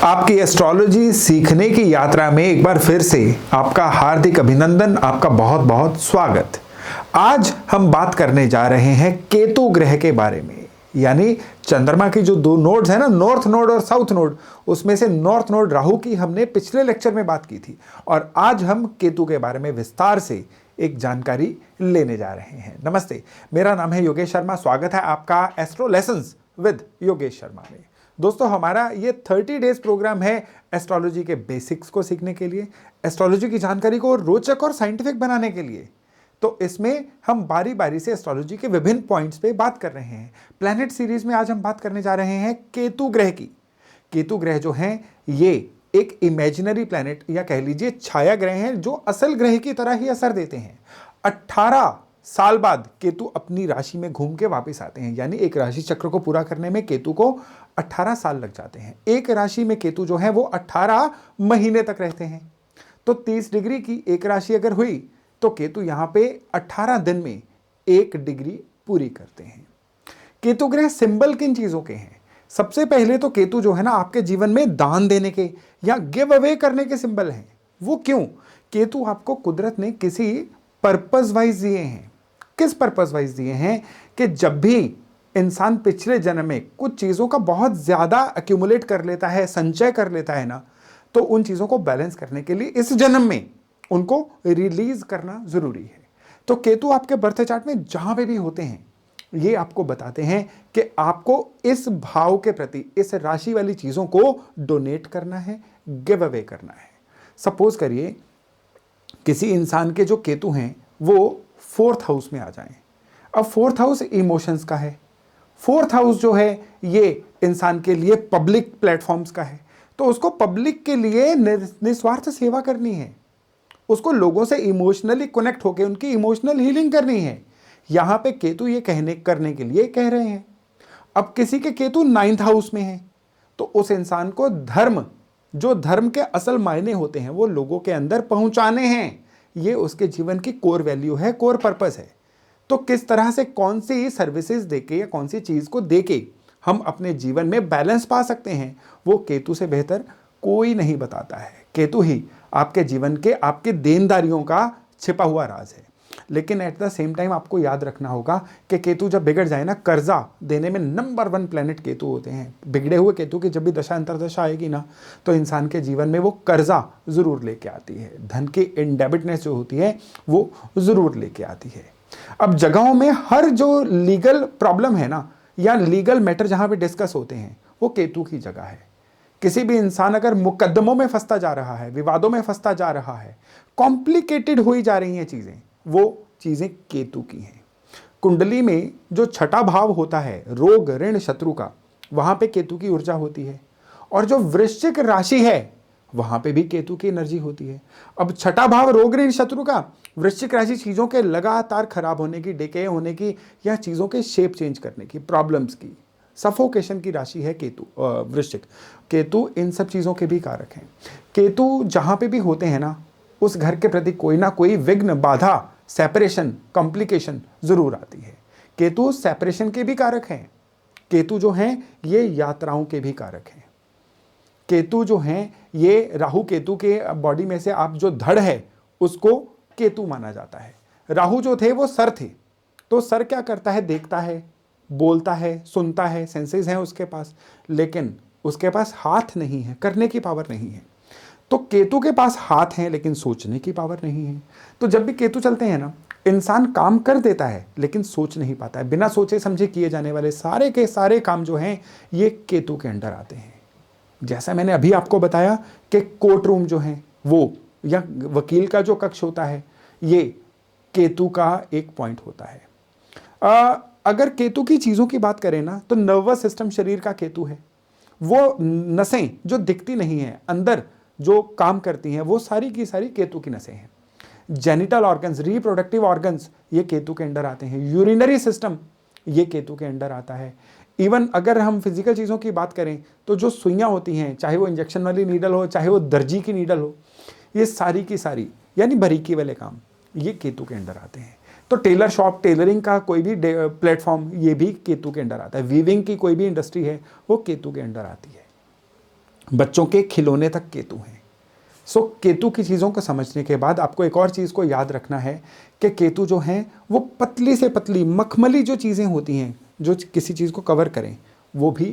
आपकी एस्ट्रोलॉजी सीखने की यात्रा में एक बार फिर से आपका हार्दिक अभिनंदन, आपका बहुत बहुत स्वागत। आज हम बात करने जा रहे हैं केतु ग्रह के बारे में, यानी चंद्रमा की जो दो नोड्स है ना, नॉर्थ नोड और साउथ नोड, उसमें से नॉर्थ नोड राहु की हमने पिछले लेक्चर में बात की थी और आज हम केतु के बारे में विस्तार से एक जानकारी लेने जा रहे हैं। नमस्ते, मेरा नाम है योगेश शर्मा। स्वागत है आपका astro lessons with Yogesh Sharma में। दोस्तों, हमारा ये 30 डेज प्रोग्राम है एस्ट्रोलॉजी के बेसिक्स को सीखने के लिए, एस्ट्रोलॉजी की जानकारी को रोचक और साइंटिफिक बनाने के लिए। तो इसमें हम बारी बारी से एस्ट्रोलॉजी के विभिन्न पॉइंट्स पे बात कर रहे हैं। प्लैनेट सीरीज में आज हम बात करने जा रहे हैं केतु ग्रह की। केतु ग्रह जो हैं ये एक इमेजिनरी प्लैनेट या कह लीजिए छाया ग्रह हैं जो असल ग्रह की तरह ही असर देते हैं। 18 साल बाद केतु अपनी राशि में घूम के वापस आते हैं, यानी एक राशि चक्र को पूरा करने में केतु को 18 साल लग जाते हैं। एक राशि में केतु जो है वो 18 महीने तक रहते हैं। तो 30 डिग्री की एक राशि अगर हुई तो केतु यहां पे 18 दिन में 1 डिग्री पूरी करते हैं। केतु ग्रह सिंबल किन चीजों के हैं? सबसे पहले तो केतु जो है ना आपके जीवन में दान देने के या गिव अवे करने के सिंबल हैं। वो क्यों? केतु आपको कुदरत ने किसी पर्पस वाइज दिए हैं। किस पर्पस वाइज दिए हैं कि जब भी इंसान पिछले जन्म में कुछ चीजों का बहुत ज्यादा एक्यूमुलेट कर लेता है, संचय कर लेता है ना, तो उन चीजों को बैलेंस करने के लिए इस जन्म में उनको रिलीज करना जरूरी है। तो केतु आपके बर्थ चार्ट में जहां पे भी होते हैं, ये आपको बताते हैं कि आपको इस भाव के प्रति, इस राशि वाली चीजों को डोनेट करना है, गिव अवे करना है। सपोज करिए किसी इंसान के जो केतु हैं वो 4th हाउस में आ जाएं। अब 4th हाउस इमोशंस का है, 4th हाउस जो है ये इंसान के लिए पब्लिक प्लेटफॉर्म्स का है। तो उसको पब्लिक के लिए निस्वार्थ सेवा करनी है, उसको लोगों से इमोशनली कनेक्ट होकर उनकी इमोशनल हीलिंग करनी है। यहां पे केतु ये करने के लिए कह रहे हैं। अब किसी के केतु 9th हाउस में है तो उस इंसान को धर्म, जो धर्म के असल मायने होते हैं वो लोगों के अंदर पहुंचाने हैं। ये उसके जीवन की कोर वैल्यू है, कोर पर्पस है। तो किस तरह से कौन सी सर्विसेज देके या कौन सी चीज को देके हम अपने जीवन में बैलेंस पा सकते हैं, वो केतु से बेहतर कोई नहीं बताता है। केतु ही आपके जीवन के, आपके देनदारियों का छिपा हुआ राज है। लेकिन एट द सेम टाइम आपको याद रखना होगा कि केतु जब बिगड़ जाए ना, कर्जा देने में नंबर 1 प्लेनेट केतु होते हैं। बिगड़े हुए केतु की जब भी दशा अंतरदशा आएगी ना, तो इंसान के जीवन में वो कर्जा जरूर लेके आती है। धन की इंडेबिटनेस जो होती है वो जरूर लेके आती है। अब जगहों में हर जो लीगल प्रॉब्लम है ना, या लीगल मैटर जहां पे डिस्कस होते हैं, वो केतु की जगह है। किसी भी इंसान अगर मुकदमों में फंसता जा रहा है, विवादों में फंसता जा रहा है, कॉम्प्लिकेटेड हुई जा रही हैं चीजें, वो चीजें केतु की हैं। कुंडली में जो 6ठा भाव होता है रोग, ऋण, शत्रु का, वहां पे केतु की ऊर्जा होती है। और जो वृश्चिक राशि है वहां पे भी केतु की एनर्जी होती है। अब 6ठा भाव रोग, ऋण, शत्रु का, वृश्चिक राशि चीजों के लगातार खराब होने की, डिके होने की, या चीजों के शेप चेंज करने की, प्रॉब्लम्स की, सफोकेशन की राशि है केतु, वृश्चिक। केतु इन सब चीजों के भी कारक हैं। केतु जहां पे भी होते हैं ना, उस घर के प्रति कोई ना कोई विघ्न, बाधा, सेपरेशन, कॉम्प्लिकेशन जरूर आती है। केतु सेपरेशन के भी कारक हैं। केतु जो हैं ये यात्राओं के भी कारक हैं। केतु जो हैं ये राहु केतु के बॉडी में से आप जो धड़ है उसको केतु माना जाता है। राहु जो थे वो सर थे, तो सर क्या करता है? देखता है, बोलता है, सुनता है, सेंसेस हैं उसके पास, लेकिन उसके पास हाथ नहीं है, करने की पावर नहीं है। तो केतु के पास हाथ हैं लेकिन सोचने की पावर नहीं है। तो जब भी केतु चलते हैं ना, इंसान काम कर देता है लेकिन सोच नहीं पाता है। बिना सोचे समझे किए जाने वाले सारे के सारे काम जो हैं ये केतु के अंडर आते हैं। जैसा मैंने अभी आपको बताया कि कोर्ट रूम जो है वो, या वकील का जो कक्ष होता है, ये केतु का एक पॉइंट होता है। अगर केतु की चीजों की बात करें ना, तो नर्वस सिस्टम शरीर का केतु है। वो नसें जो दिखती नहीं है, अंदर जो काम करती हैं, वो सारी की सारी केतु की नसें हैं। जेनिटल ऑर्गन्स, रिप्रोडक्टिव ऑर्गन्स, ये केतु के अंडर आते हैं। यूरिनरी सिस्टम ये केतु के अंडर आता है। इवन अगर हम फिजिकल चीज़ों की बात करें तो जो सुइयां होती हैं, चाहे वो इंजेक्शन वाली नीडल हो, चाहे वो दर्जी की नीडल हो, ये सारी की सारी यानी बारीकी वाले काम ये केतु के अंडर आते हैं। तो टेलर शॉप, टेलरिंग का कोई भी प्लेटफॉर्म, ये भी केतु के अंडर आता है। वीविंग की कोई भी इंडस्ट्री है वो केतु के अंडर आती है। बच्चों के खिलौने तक केतु हैं। सो केतु की चीज़ों को समझने के बाद आपको एक और चीज़ को याद रखना है कि केतु जो हैं वो पतली से पतली मखमली जो चीज़ें होती हैं जो किसी चीज़ को कवर करें, वो भी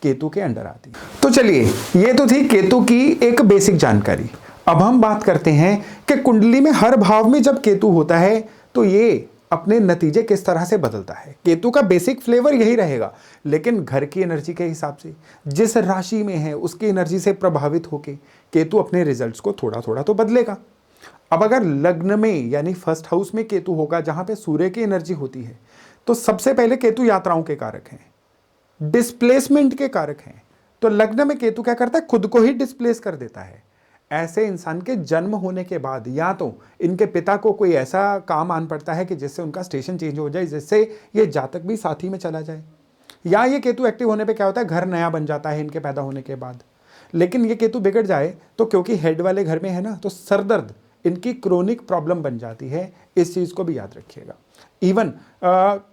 केतु के अंडर आती है। तो चलिए, ये तो थी केतु की एक बेसिक जानकारी। अब हम बात करते हैं कि कुंडली में हर भाव में जब केतु होता है तो ये अपने नतीजे किस तरह से बदलता है। केतु का बेसिक फ्लेवर यही रहेगा, लेकिन घर की एनर्जी के हिसाब से जिस राशि में है उसकी एनर्जी से प्रभावित होकर केतु अपने रिजल्ट्स को थोड़ा थोड़ा तो बदलेगा। अब अगर लग्न में यानी फर्स्ट हाउस में केतु होगा जहां पे सूर्य की एनर्जी होती है, तो सबसे पहले केतु यात्राओं के कारक हैं, डिस्प्लेसमेंट के कारक हैं। तो लग्न में केतु क्या करता है, खुद को ही डिस्प्लेस कर देता है। ऐसे इंसान के जन्म होने के बाद या तो इनके पिता को कोई ऐसा काम आन पड़ता है कि जिससे उनका स्टेशन चेंज हो जाए, जिससे ये जातक भी साथी में चला जाए, या ये केतु एक्टिव होने पे क्या होता है, घर नया बन जाता है इनके पैदा होने के बाद। लेकिन ये केतु बिगड़ जाए तो क्योंकि हेड वाले घर में है ना, तो सरदर्द इनकी क्रोनिक प्रॉब्लम बन जाती है। इस चीज़ को भी याद रखिएगा। इवन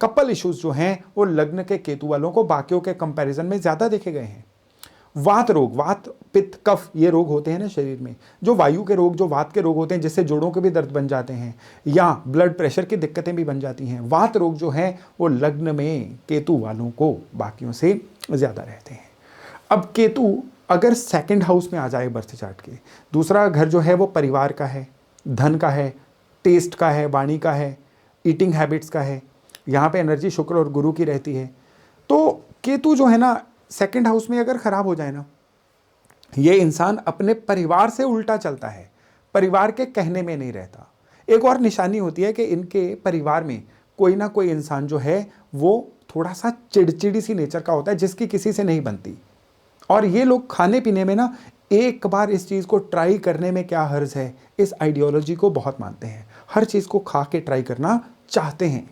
कपल इश्यूज जो हैं वो लग्न के केतु वालों को बाकियों के कंपैरिजन में ज़्यादा देखे गए हैं। वात रोग, वात पित्त कफ, ये रोग होते हैं ना शरीर में, जो वायु के रोग, जो वात के रोग होते हैं, जिससे जोड़ों के भी दर्द बन जाते हैं, या ब्लड प्रेशर की दिक्कतें भी बन जाती हैं। वात रोग जो है वो लग्न में केतु वालों को बाकियों से ज़्यादा रहते हैं। अब केतु अगर सेकंड हाउस में आ जाए बर्थ चार्ट के, दूसरा घर जो है वो परिवार का है, धन का है, टेस्ट का है, वाणी का है, ईटिंग हैबिट्स का है, यहाँ पे एनर्जी शुक्र और गुरु की रहती है। तो केतु जो है ना सेकंड हाउस में अगर खराब हो जाए ना, ये इंसान अपने परिवार से उल्टा चलता है, परिवार के कहने में नहीं रहता। एक और निशानी होती है कि इनके परिवार में कोई ना कोई इंसान जो है वो थोड़ा सा चिड़चिड़ी सी नेचर का होता है, जिसकी किसी से नहीं बनती। और ये लोग खाने पीने में ना एक बार इस चीज़ को ट्राई करने में क्या हर्ज है, इस आइडियोलॉजी को बहुत मानते हैं। हर चीज़ को खा के ट्राई करना चाहते हैं।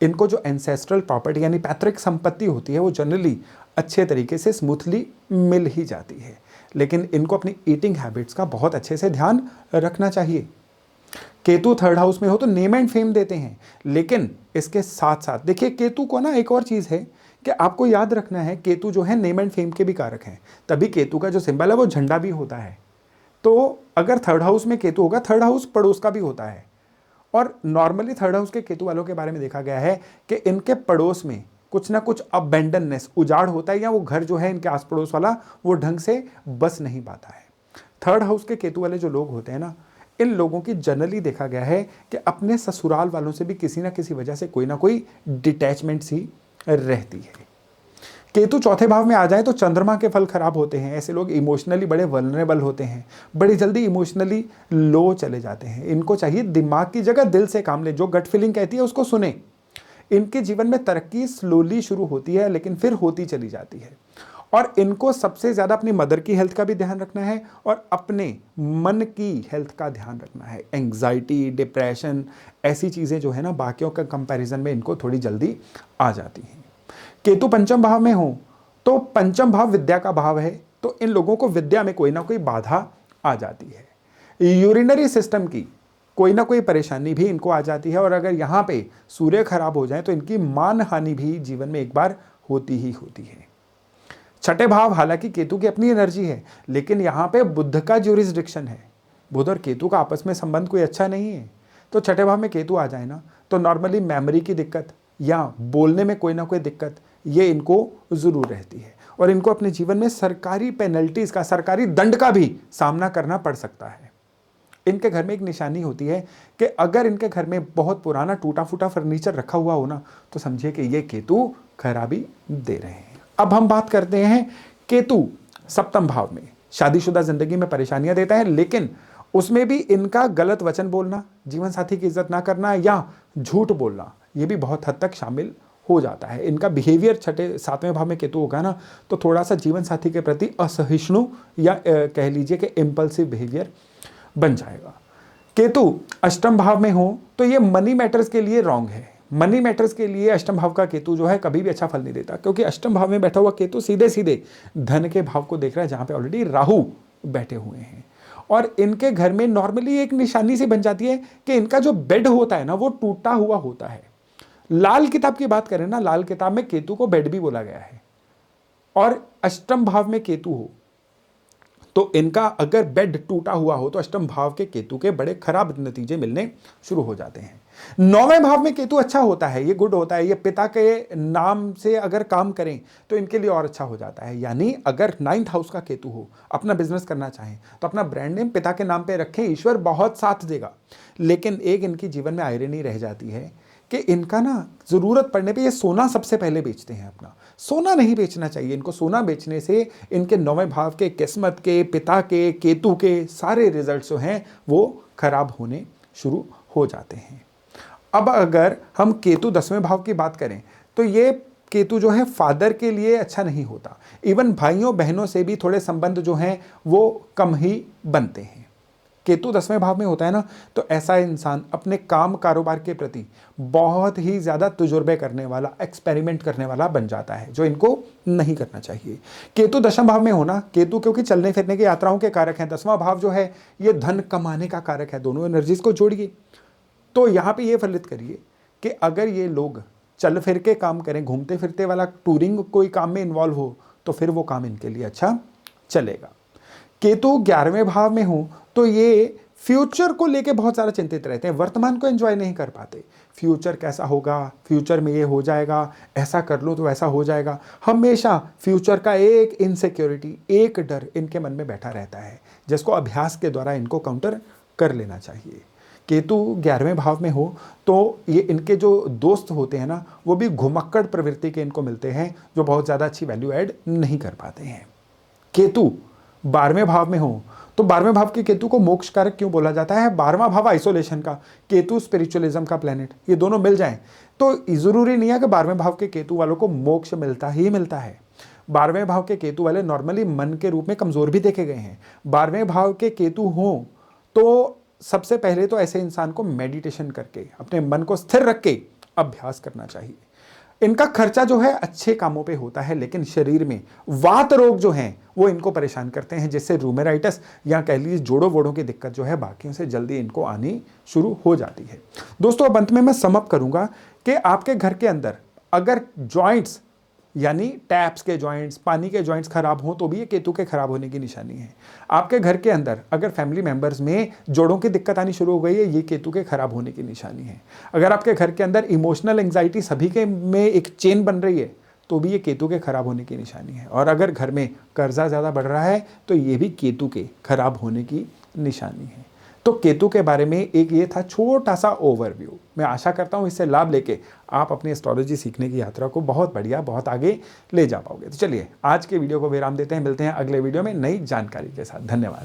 इनको जो एंसेस्ट्रल प्रॉपर्टी यानी पैतृक संपत्ति होती है वो जनरली अच्छे तरीके से स्मूथली मिल ही जाती है, लेकिन इनको अपनी ईटिंग हैबिट्स का बहुत अच्छे से ध्यान रखना चाहिए। केतु थर्ड हाउस में हो तो नेम एंड फेम देते हैं, लेकिन इसके साथ साथ देखिए केतु को ना एक और चीज़ है कि आपको याद रखना है, केतु जो है नेम एंड फेम के भी कारक हैं। तभी केतु का जो सिंबल है वो झंडा भी होता है। तो अगर थर्ड हाउस में केतु होगा, थर्ड हाउस पड़ोस का भी होता है। और नॉर्मली थर्ड हाउस के केतु वालों के बारे में देखा गया है कि इनके पड़ोस में कुछ ना कुछ अबेंडननेस, उजाड़ होता है, या वो घर जो है इनके आस पड़ोस वाला वो ढंग से बस नहीं पाता है। थर्ड हाउस के केतु वाले जो लोग होते हैं ना, इन लोगों की जनरली देखा गया है कि अपने ससुराल वालों से भी किसी ना किसी वजह से कोई ना कोई डिटैचमेंट सी रहती है। केतु चौथे भाव में आ जाए तो चंद्रमा के फल खराब होते हैं। ऐसे लोग इमोशनली बड़े वल्नरेबल होते हैं, बड़ी जल्दी इमोशनली लो चले जाते हैं। इनको चाहिए दिमाग की जगह दिल से काम ले, जो गट फीलिंग कहती है उसको सुने। इनके जीवन में तरक्की स्लोली शुरू होती है, लेकिन फिर होती चली जाती है। और इनको सबसे ज़्यादा अपनी मदर की हेल्थ का भी ध्यान रखना है और अपने मन की हेल्थ का ध्यान रखना है। एंग्जाइटी, डिप्रेशन, ऐसी चीज़ें जो है ना बाकियों के कंपैरिजन में इनको थोड़ी जल्दी आ जाती हैं। केतु पंचम भाव में हो तो पंचम भाव विद्या का भाव है, तो इन लोगों को विद्या में कोई ना कोई बाधा आ जाती है। यूरिनरी सिस्टम की कोई ना कोई परेशानी भी इनको आ जाती है। और अगर यहाँ पे सूर्य खराब हो जाए तो इनकी मान हानि भी जीवन में एक बार होती ही होती है। छठे भाव हालांकि केतु की अपनी एनर्जी है, लेकिन यहाँ पे बुध का ज्यूरिसडिक्शन है। बुध और केतु का आपस में संबंध कोई अच्छा नहीं है। तो छठे भाव में केतु आ जाए ना, तो नॉर्मली मेमोरी की दिक्कत या बोलने में कोई ना कोई दिक्कत ये इनको ज़रूर रहती है। और इनको अपने जीवन में सरकारी पेनल्टीज़ का, सरकारी दंड का भी सामना करना पड़ सकता है। इनके घर में एक निशानी होती है कि अगर इनके घर में बहुत पुराना टूटा फूटा फर्नीचर रखा हुआ हो ना, तो समझिए कि ये केतु खराबी दे रहे हैं। अब हम बात करते हैं केतु सप्तम भाव में शादीशुदा जिंदगी में परेशानियां देता है, लेकिन उसमें भी इनका गलत वचन बोलना, जीवन साथी की इज्जत ना करना या झूठ बोलना, ये भी बहुत हद तक शामिल हो जाता है। इनका बिहेवियर छठे सातवें भाव में केतु होगा ना, तो थोड़ा सा जीवन साथी के प्रति असहिष्णु या कह लीजिए कि इम्पल्सिव बिहेवियर बन जाएगा। केतु अष्टम भाव में हो तो ये मनी मैटर्स के लिए रॉन्ग है। मनी मैटर्स के लिए अष्टम भाव का केतु जो है कभी भी अच्छा फल नहीं देता, क्योंकि अष्टम भाव में बैठा हुआ केतु सीधे सीधे धन के भाव को देख रहा है, जहां पे ऑलरेडी राहु बैठे हुए हैं। और इनके घर में नॉर्मली एक निशानी सी बन जाती है कि इनका जो बेड होता है ना वो टूटा हुआ होता है। लाल किताब की बात करें ना, लाल किताब में केतु को बेड भी बोला गया है। और अष्टम भाव में केतु हो तो इनका अगर बेड टूटा हुआ हो तो अष्टम भाव के केतु के बड़े खराब नतीजे मिलने शुरू हो जाते हैं। 9वें भाव में केतु अच्छा होता है, ये गुड होता है, ये पिता के नाम से अगर काम करें तो इनके लिए और अच्छा हो जाता है। यानी अगर 9th हाउस का केतु हो, अपना बिजनेस करना चाहें तो अपना ब्रांड नेम पिता के नाम पे रखें, ईश्वर बहुत साथ देगा। लेकिन एक इनकी जीवन में आयरनी रह जाती है कि इनका ना जरूरत पड़ने पे ये सोना सबसे पहले बेचते हैं। अपना सोना नहीं बेचना चाहिए इनको। सोना बेचने से इनके 9वें भाव के, किस्मत के, पिता के, केतु के सारे रिजल्ट जो हैं वो खराब होने शुरू हो जाते हैं। अब अगर हम केतु 10वें भाव की बात करें तो ये केतु जो है फादर के लिए अच्छा नहीं होता। इवन भाइयों बहनों से भी थोड़े संबंध जो हैं वो कम ही बनते हैं। केतु 10वें भाव में होता है ना, तो ऐसा इंसान अपने काम कारोबार के प्रति बहुत ही ज्यादा तजुर्बे करने वाला, एक्सपेरिमेंट करने वाला बन जाता है, जो इनको नहीं करना चाहिए। केतु 10वें भाव में होना, केतु क्योंकि चलने फिरने की यात्राओं के कारक हैं, 10वां भाव जो है ये धन कमाने का कारक है। दोनों एनर्जीज को जोड़िए तो यहां पे ये फलित करिए कि अगर ये लोग चल फिर के काम करें, घूमते फिरते वाला टूरिंग कोई काम में इन्वॉल्व हो तो फिर वो काम इनके लिए अच्छा चलेगा। केतु 11वें भाव में हो तो ये फ्यूचर को लेके बहुत ज़्यादा चिंतित रहते हैं, वर्तमान को एंजॉय नहीं कर पाते। फ्यूचर कैसा होगा, फ्यूचर में ये हो जाएगा, ऐसा कर लो तो ऐसा हो जाएगा। हमेशा फ्यूचर का एक इनसिक्योरिटी, एक डर इनके मन में बैठा रहता है, जिसको अभ्यास के द्वारा इनको काउंटर कर लेना चाहिए। केतु 11वें भाव में हो तो ये इनके जो दोस्त होते हैं ना, वो भी घुमक्कड़ प्रवृत्ति के इनको मिलते हैं, जो बहुत ज़्यादा अच्छी वैल्यू ऐड नहीं कर पाते हैं। केतु 12वें भाव में हो तो 12वें भाव के केतु को मोक्ष कारक क्यों बोला जाता है? 12वां भाव आइसोलेशन का, केतु स्पिरिचुअलिज्म का प्लेनेट, ये दोनों मिल जाएं तो जरूरी नहीं है कि 12वें भाव के केतु वालों को मोक्ष मिलता ही मिलता है। 12वें भाव के केतु वाले नॉर्मली मन के रूप में कमजोर भी देखे गए हैं। 12वें भाव के केतु हों तो सबसे पहले तो ऐसे इंसान को मेडिटेशन करके अपने मन को स्थिर रख के अभ्यास करना चाहिए। इनका खर्चा जो है अच्छे कामों पे होता है, लेकिन शरीर में वात रोग जो हैं वो इनको परेशान करते हैं, जिससे रूमेराइटिस या कह लीजिए जोड़ों वोड़ों की दिक्कत जो है बाकियों से जल्दी इनको आनी शुरू हो जाती है। दोस्तों अब अंत में मैं समअप करूंगा कि आपके घर के अंदर अगर जॉइंट्स यानी टैप्स के जॉइंट्स, पानी के जॉइंट्स खराब हों तो भी ये केतु के खराब होने की निशानी है। आपके घर के अंदर अगर फैमिली मेंबर्स में जोड़ों की दिक्कत आनी शुरू हो गई है, ये केतु के खराब होने की निशानी है। अगर आपके घर के अंदर इमोशनल एंग्जाइटी सभी के में एक चेन बन रही है तो भी ये केतु के खराब होने की निशानी है। और अगर घर में कर्जा ज़्यादा बढ़ रहा है तो ये भी केतु के खराब होने की निशानी है। तो केतु के बारे में एक ये था छोटा सा ओवरव्यू। मैं आशा करता हूँ इससे लाभ लेके आप अपनी एस्ट्रोलॉजी सीखने की यात्रा को बहुत बढ़िया, बहुत आगे ले जा पाओगे। तो चलिए आज के वीडियो को विराम देते हैं, मिलते हैं अगले वीडियो में नई जानकारी के साथ। धन्यवाद।